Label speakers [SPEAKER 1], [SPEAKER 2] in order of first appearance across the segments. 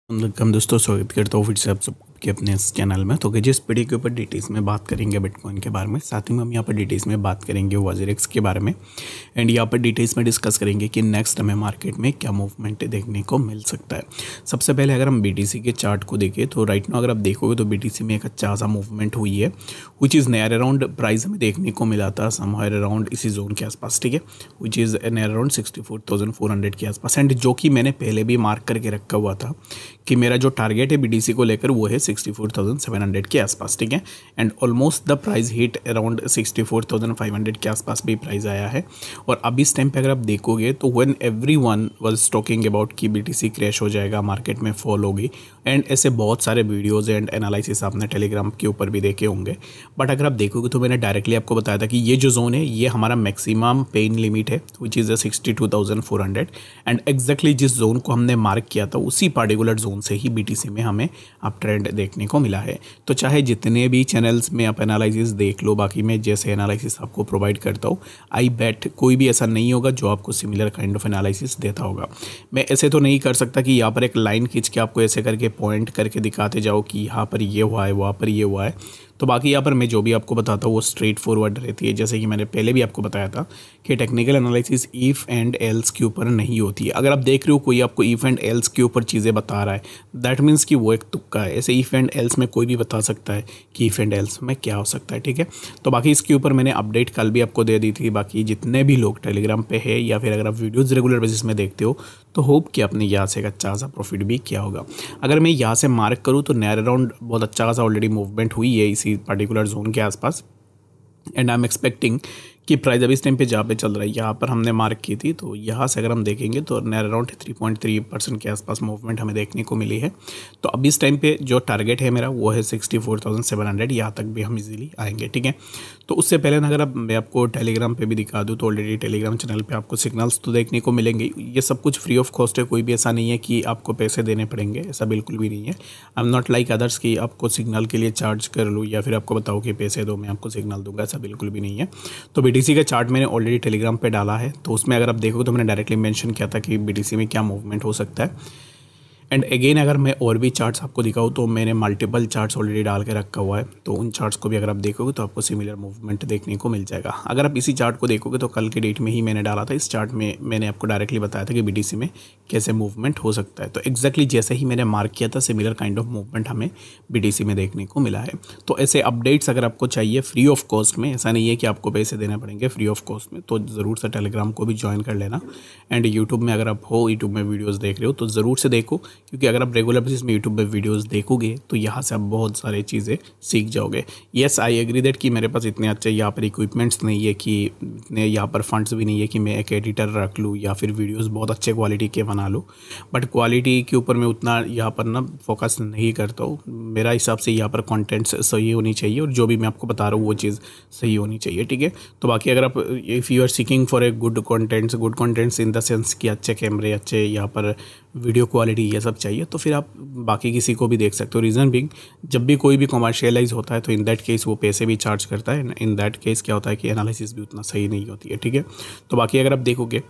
[SPEAKER 1] Welcome दोस्तों, स्वागत करता हूँ फिर से आप सबके अपने इस चैनल में। तो जिस पीढ़ी के ऊपर डिटेल्स में बात करेंगे बिटकॉइन के बारे में, साथ ही में हम यहाँ पर डिटेल्स में बात करेंगे वाजेरेक्स के बारे में। एंड यहाँ पर डिटेल्स में डिस्कस करेंगे कि नेक्स्ट हमें मार्केट में क्या मूवमेंट देखने को मिल सकता है। सबसे पहले अगर हम BTC के चार्ट को देखें तो राइट नाउ अगर आप देखोगे तो BTC में एक अच्छा सा मूवमेंट हुई है, which is near around price हमें देखने को मिला था समवेयर अराउंड इसी जोन के आसपास, ठीक है, विच इज़ नियर अराउंड 64,400 के आसपास। एंड जो कि मैंने पहले भी मार्क करके रखा हुआ था कि मेरा जो टारगेट है BTC को लेकर वो है 64,700 के आसपास, ठीक है। And almost the price hit around 64,500 के आसपास भी प्राइस आया है। और अभी इस टाइम पे अगर आप देखोगे तो when everyone was talking about कि BTC क्रैश हो जाएगा, मार्केट में फॉल होगी, एंड ऐसे बहुत सारे वीडियोज़ एंड एनालिसिस आपने टेलीग्राम के ऊपर भी देखे होंगे। बट अगर आप देखोगे तो मैंने डायरेक्टली आपको बताया था कि ये जो जोन है ये हमारा मैक्सिमम पेन लिमिट है, विच इज़ 62,400। एंड एग्जैक्टली जिस जोन को हमने मार्क किया था उसी पार्टिकुलर जोन से ही BTC में हमें अप ट्रेंड देखने को मिला है। तो चाहे जितने भी चैनल्स में आप एनालिसिस देख लो, बाकी मैं जैसे एनालिसिस आपको प्रोवाइड करता हूँ, आई बेट कोई भी ऐसा नहीं होगा जो आपको सिमिलर काइंड ऑफ एनालिसिस देता होगा। मैं ऐसे तो नहीं कर सकता कि यहाँ पर एक लाइन खींच के आपको ऐसे करके पॉइंट करके दिखाते जाओ कि यहाँ पर ये हुआ है, वहाँ पर ये हुआ है। तो बाकी यहाँ पर मैं जो भी आपको बताता हूँ वो स्ट्रेट फॉरवर्ड रहती है। जैसे कि मैंने पहले भी आपको बताया था कि technical analysis if and else के ऊपर नहीं होती है। अगर आप देख रहे हो कोई आपको इफ़ एंड एल्स के ऊपर चीज़ें बता रहा है, दैट मीन्स कि वो एक तुक्का है। ऐसे इफ़ एंड एल्स में कोई भी बता सकता है कि इफ़ एंड एल्स में क्या हो सकता है, ठीक है। तो बाकी इसके ऊपर मैंने अपडेट कल भी आपको दे दी थी। बाकी जितने भी लोग टेलीग्राम पे है या फिर अगर आप वीडियोज़ रेगुलर बेसिस में देखते हो तो होप कि आपने यहाँ से एक अच्छा सा प्रॉफिट भी किया होगा। अगर मैं यहाँ से मार्क करूँ तो नियर अराउंड बहुत अच्छा खासा ऑलरेडी मूवमेंट हुई है इसी पर्टिकुलर जोन के आसपास। एंड आई एम एक्सपेक्टिंग कि प्राइस अभी इस टाइम पे जहाँ पे चल रहा है यहाँ पर हमने मार्क की थी, तो यहाँ से अगर हम देखेंगे तो नियर अराउंड 3.3% के आसपास मूवमेंट हमें देखने को मिली है। तो अभी इस टाइम पे जो टारगेट है मेरा वो है 64,700, यहाँ तक भी हम इजीली आएंगे, ठीक है। तो उससे पहले अगर अब मैं आपको टेलीग्राम पे भी दिखा दूँ तो ऑलरेडी टेलीग्राम चैनल पे आपको सिग्नल्स तो देखने को मिलेंगे। ये सब कुछ फ्री ऑफ कॉस्ट है, कोई भी ऐसा नहीं है कि आपको पैसे देने पड़ेंगे, ऐसा बिल्कुल भी नहीं है। I am not like others कि आपको सिग्नल के लिए चार्ज कर लूँ या फिर आपको बताओ कि पैसे दो मैं आपको सिग्नल दूंगा, ऐसा बिल्कुल भी नहीं है। तो BTC का चार्ट मैंने ऑलरेडी टेलीग्राम पे डाला है, तो उसमें अगर आप देखोगे तो मैंने डायरेक्टली मेंशन किया था कि BTC में क्या मूवमेंट हो सकता है। एंड अगेन अगर मैं और भी चार्ट्स आपको दिखाऊँ तो मैंने मल्टीपल चार्ट्स ऑलरेडी डाल के रखा हुआ है, तो उन चार्ट्स को भी अगर आप देखोगे तो आपको सिमिलर मूवमेंट देखने को मिल जाएगा। अगर आप इसी चार्ट को देखोगे तो कल के डेट में ही मैंने डाला था, इस चार्ट में मैंने आपको डायरेक्टली बताया था कि BTC में कैसे मूवमेंट हो सकता है। तो एक्जैक्टली जैसे ही मैंने मार्क किया था सिमिलर काइंड ऑफ मूवमेंट हमें BTC में देखने को मिला है। तो ऐसे अपडेट्स अगर आपको चाहिए फ्री ऑफ कॉस्ट में, ऐसा नहीं है कि आपको पैसे देने पड़ेंगे, फ्री ऑफ कॉस्ट में, तो ज़रूर से टेलीग्राम को भी ज्वाइन कर लेना। एंड यूट्यूब में अगर आप हो, यूट्यूब में वीडियोज़ देख रहे हो तो ज़रूर से देखो, क्योंकि अगर आप रेगुलर बेसिस में यूट्यूब पे वीडियोस देखोगे तो यहाँ से आप बहुत सारी चीज़ें सीख जाओगे। येस, आई एग्री दैट कि मेरे पास इतने अच्छे यहाँ पर इक्विपमेंट्स नहीं है, कि इतने यहाँ पर फंड्स भी नहीं है कि मैं एक एडिटर रख लूँ या फिर वीडियोस बहुत अच्छे क्वालिटी के बना लूँ। बट क्वालिटी के ऊपर मैं उतना यहाँ पर ना फोकस नहीं करता हूँ। मेरा हिसाब से यहाँ पर कॉन्टेंट्स सही होनी चाहिए और जो भी मैं आपको बता रहा हूँ वो चीज़ सही होनी चाहिए, ठीक है। तो बाकी अगर आप if you are seeking for a good contents in the sense कि अच्छे कैमरे, अच्छे यहाँ पर वीडियो क्वालिटी, ये सब चाहिए, तो फिर आप बाकी किसी को भी देख सकते हो। रीज़न बिंग, जब भी कोई भी कमर्शियलाइज होता है तो इन दैट केस वो पैसे भी चार्ज करता है। इन दैट केस क्या होता है कि एनालिसिस भी उतना सही नहीं होती है, ठीक है। तो बाकी अगर आप देखोगे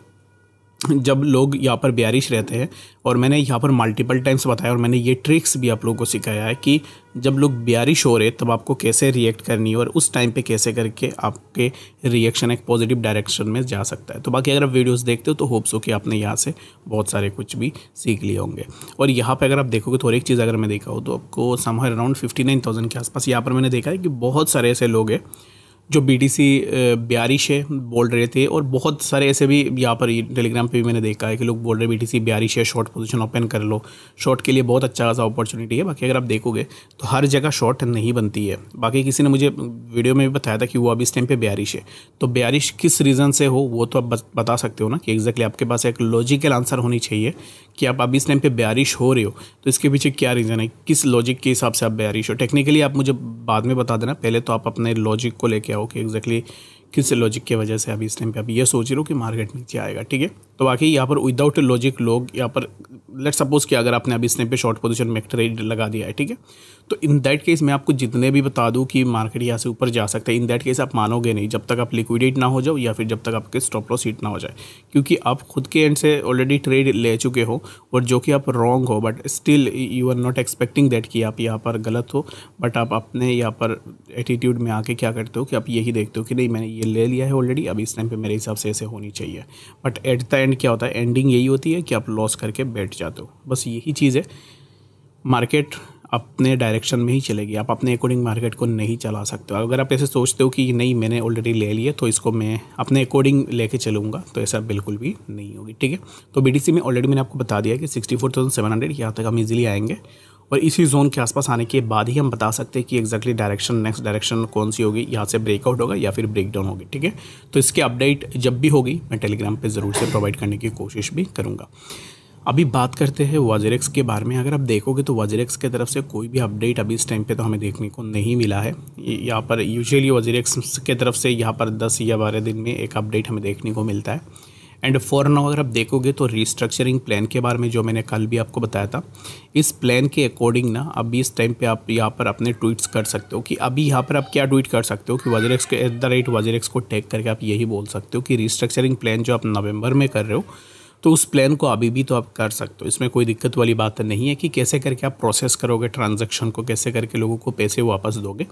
[SPEAKER 1] जब लोग यहाँ पर बेयरिश रहते हैं, और मैंने यहाँ पर मल्टीपल टाइम्स बताया और मैंने ये ट्रिक्स भी आप लोगों को सिखाया है कि जब लोग बेयरिश हो रहे तब आपको कैसे रिएक्ट करनी है और उस टाइम पे कैसे करके आपके रिएक्शन एक पॉजिटिव डायरेक्शन में जा सकता है। तो बाकी अगर आप वीडियोस देखते हो तो होप्स हो कि आपने यहाँ से बहुत सारे कुछ भी सीख लिए होंगे। और यहाँ पे अगर आप देखोगे तो और एक चीज़ अगर मैं देखा हूँ तो आपको समवेयर अराउंड 59,000 के आसपास यहाँ पर मैंने देखा है कि बहुत सारे ऐसे लोग हैं जो BTC बेयरिश है बोल रहे थे, और बहुत सारे ऐसे भी यहाँ पर टेलीग्राम पे भी मैंने देखा है कि लोग बोल रहे हैं BTC बेयरिश है, शॉर्ट पोजीशन ओपन कर लो, शॉर्ट के लिए बहुत अच्छा खासा अपॉर्चुनिटी है। बाकी अगर आप देखोगे तो हर जगह शॉर्ट नहीं बनती है। बाकी किसी ने मुझे वीडियो में भी बताया था कि वो अभी इस टाइम पे बेयरिश है, तो बेयरिश किस रीज़न से हो वो तो आप बता सकते हो ना, कि एग्जैक्टली आपके पास एक लॉजिकल आंसर होनी चाहिए कि आप अभी इस टाइम पे बेयरिश हो रहे हो तो इसके पीछे क्या रीज़न है, किस लॉजिक के हिसाब से आप बेयरिश हो। टेक्निकली आप मुझे बाद में बता देना, पहले तो आप अपने लॉजिक को लेके आओ कि एग्जैक्टली किस लॉजिक की वजह से अभी इस टाइम पे आप ये सोच रहे हो कि मार्केट नीचे आएगा, ठीक है। तो बाकी यहाँ पर विदाउट लॉजिक लोग यहाँ पर लेट सपोज कि अगर आपने अभी इस टाइम पे शॉर्ट पोजीशन में एक ट्रेड लगा दिया है, ठीक है, तो इन दैट केस मैं आपको जितने भी बता दूं कि मार्केट यहाँ से ऊपर जा सकता है, इन दैट केस आप मानोगे नहीं जब तक आप लिक्विडेट ना हो जाओ या फिर जब तक आपके स्टॉप लॉस हिट ना हो जाए, क्योंकि आप खुद के एंड से ऑलरेडी ट्रेड ले चुके हो और जो कि आप रॉन्ग हो, but still you are not expecting that कि आप यहाँ पर गलत हो, बट आप अपने यहाँ पर एटीट्यूड में आके क्या करते हो कि आप यही देखते हो कि नहीं मैंने ये ले लिया है ऑलरेडी, अब इस टाइम पे मेरे हिसाब से ऐसे होनी चाहिए, बट एट द एंड क्या होता है, एंडिंग यही होती है कि आप लॉस करके बैठ जाते हो। बस यही चीज़ है, मार्केट अपने डायरेक्शन में ही चलेगी, आप अपने अकॉर्डिंग मार्केट को नहीं चला सकते हो। अगर आप ऐसे सोचते हो कि नहीं मैंने ऑलरेडी ले लिया तो इसको मैं अपने अकॉर्डिंग लेके चलूँगा, तो ऐसा बिल्कुल भी नहीं होगी, ठीक है। तो BTC में ऑलरेडी मैंने आपको बता दिया कि 64,700 यहाँ तक हम इजीली आएंगे और इसी जोन के आसपास आने के बाद ही हम बता सकते हैं कि एग्जैक्टली डायरेक्शन, नेक्स्ट डायरेक्शन कौन सी होगी, यहाँ से ब्रेकआउट होगा या फिर ब्रेकडाउन होगी, ठीक है। तो इसकी अपडेट जब भी होगी मैं टेलीग्राम पे ज़रूर से प्रोवाइड करने की कोशिश भी करूँगा। अभी बात करते हैं WazirX के बारे में। अगर आप देखोगे तो WazirX की तरफ से कोई भी अपडेट अभी इस टाइम पे तो हमें देखने को नहीं मिला है। यहाँ पर यूजुअली WazirX के तरफ से यहाँ पर 10 या 12 दिन में एक अपडेट हमें देखने को मिलता है। एंड फॉर नाउ अगर आप देखोगे तो रिस्ट्रक्चरिंग प्लान के बारे में जो मैंने कल भी आपको बताया था, इस प्लान के अकॉर्डिंग ना अभी इस टाइम पे आप यहाँ पर अपने ट्वीट्स कर सकते हो कि अभी यहाँ पर आप क्या ट्वीट कर सकते हो कि WazirX के @WazirX को टैग करके आप यही बोल सकते हो कि रिस्ट्रक्चरिंग प्लान जो आप नवंबर में कर रहे हो तो उस प्लान को अभी भी तो आप कर सकते हो। इसमें कोई दिक्कत वाली बात नहीं है कि कैसे करके आप प्रोसेस करोगे ट्रांजैक्शन को, कैसे करके लोगों को पैसे वापस दोगे,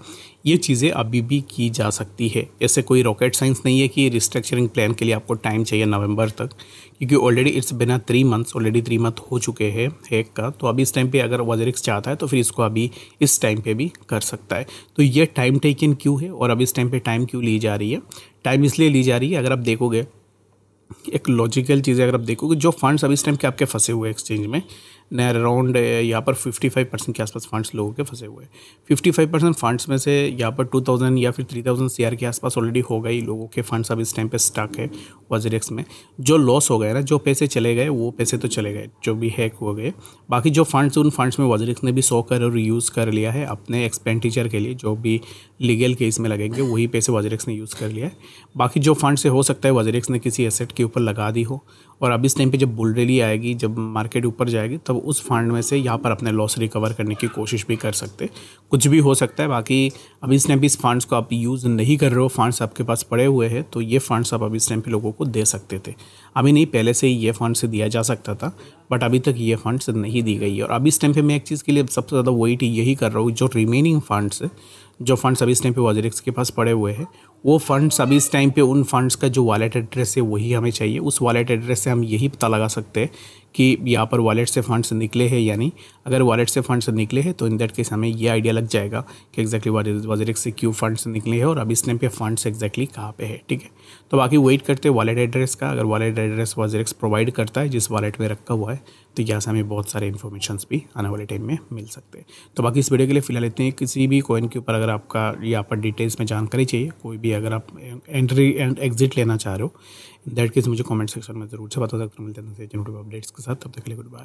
[SPEAKER 1] ये चीज़ें अभी भी की जा सकती है। ऐसे कोई रॉकेट साइंस नहीं है कि रिस्ट्रक्चरिंग प्लान के लिए आपको टाइम चाहिए नवंबर तक, क्योंकि ऑलरेडी इट्स बिना 3 मंथ्स, ऑलरेडी 3 मंथ हो चुके हैं हैक का। तो अभी इस टाइम पे अगर WazirX चाहता है तो फिर इसको अभी इस टाइम पे भी कर सकता है। तो ये टाइम टेकन क्यों है और अभी इस टाइम पे टाइम क्यों ली जा रही है? टाइम इसलिए ली जा रही है, अगर आप देखोगे एक लॉजिकल चीज़ है, अगर आप देखोगे जो फंड्स अभी इस टाइम के आपके फंसे हुए एक्सचेंज में अराउंड यहाँ पर 55% के आसपास फंड्स लोगों के फंसे हुए हैं। 55% फंड्स में से यहाँ पर 2000 या फिर 3000 CR के आसपास ऑलरेडी हो गई लोगों के फंड्स अब इस टाइम पे स्टक है WazirX में। जो लॉस हो गए ना, जो पैसे चले गए वो पैसे तो चले गए जो भी हैक हो गए, बाकी जो फंड्स उन फंड्स में WazirX ने भी 100 करोड़ यूज़ कर लिया है अपने एक्सपेंडिचर के लिए, जो भी लीगल केस में लगेंगे वही पैसे WazirX ने यूज़ कर लिया है। बाकी जो फंड से हो सकता है WazirX ने किसी एसेट के ऊपर लगा दी हो और अब इस टाइम पे जब बुल रैली आएगी, जब मार्केट ऊपर जाएगी, तब उस फंड में से यहाँ पर अपने लॉस रिकवर करने की कोशिश भी कर सकते, कुछ भी हो सकता है। बाकी अभी इस टाइम पे इस फंड्स को आप यूज़ नहीं कर रहे हो, फंड्स आपके पास पड़े हुए हैं, तो ये फंड्स आप अभी इस टाइम पे लोगों को दे सकते थे। अभी नहीं, पहले से ही ये फंड से दिया जा सकता था, बट अभी तक ये फंड्स नहीं दी गई है। और अभी इस टाइम पे मैं एक चीज़ के लिए सबसे ज़्यादा वेट यही कर रहा हूँ, जो रिमेनिंग फंड्स जो फंड्स अभी इस टाइम पे WazirX के पास पड़े हुए हैं, वो फंड्स अभी इस टाइम पे उन फंड्स का जो वॉलेट एड्रेस है वही हमें चाहिए। उस वॉलेट एड्रेस से हम यही पता लगा सकते हैं कि यहाँ पर वॉलेट से फंड्स निकले हैं या नहीं। अगर वॉलेट से फंड्स निकले हैं तो इन दैट केस हमें ये आइडिया लग जाएगा कि एक्जैक्टली WazirX से क्यों फंड्स निकले हैं और अभी इस टाइम पे फंड्स एक्जैक्टली कहाँ पे है, ठीक है। तो बाकी वेट करते हैं वॉलेट एड्रेस का। अगर वॉलेट एड्रेस WazirX प्रोवाइड करता है जिस वॉलेट में रखा हुआ है, तो यहाँ से हमें बहुत सारे इन्फॉर्मेशन भी आने वाले टाइम में मिल सकते हैं। तो बाकी इस वीडियो के लिए फिलहाल इतने ही। किसी भी कॉइन के ऊपर अगर आपका यहाँ पर डिटेल्स में जानकारी चाहिए, कोई भी अगर आप एंट्री एंड एग्जिट लेना चाह रहे हो, दैट केस मुझे कमेंट सेक्शन में ज़रूर से बता सकते हो। मिलते हैं अपडेट्स के साथ, तब तक के लिए गुड बाय।